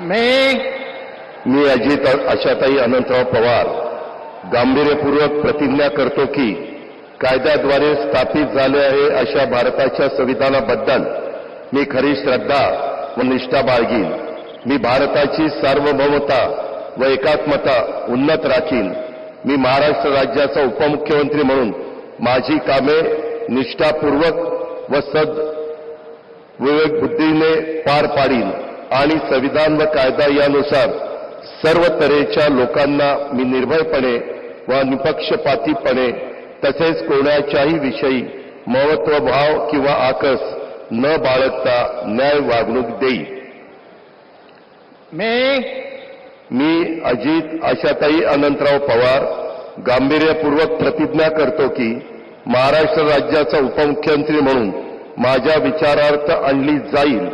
मी अजित आशाताई अनंतराव पवार गांभीर्यपूर्वक प्रतिज्ञा करतो की कायद्याद्वारे स्थापित झाले आहे अशा भारताच्या संविधानाबद्दल मी खरी श्रद्धा व निष्ठा बाळगीन. मी भारताची सार्वभौमता व एकात्मता उन्नत राखीन. मी महाराष्ट्र राज्याचा उपमुख्यमंत्री म्हणून माझी कामे निष्ठापूर्वक व विवेक बुद्धीने पार पाडीन आणि संविधान व कायदा यानुसार सर्व तऱ्हेच्या लोकांना मी निर्भयपणे व निपक्षपातीपणे तसेच कोणाच्याही विषयी महत्त्वभाव किंवा आकस न बाळगता न्याय वागणूक देईन. मी अजित आशाताई अनंतराव पवार गांभीर्यपूर्वक प्रतिज्ञा करतो की महाराष्ट्र राज्याचा उपमुख्यमंत्री म्हणून माझ्या विचारार्थ आणली जाईल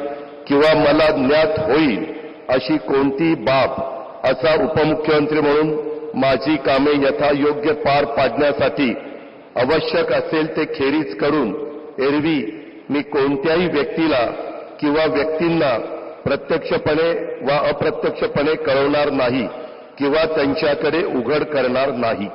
किंवा मला ज्ञात होईल अशी कोणतीही बाब असा उपमुख्यमंत्री म्हणून माझी कामे यथायोग्य पार पाडण्यासाठी आवश्यक असेल ते खेरीज करून एरवी मी कोणत्याही व्यक्तीला किंवा व्यक्तींना प्रत्यक्षपणे वा अप्रत्यक्षपणे कळवणार नाही किंवा त्यांच्याकडे उघड करणार नाही.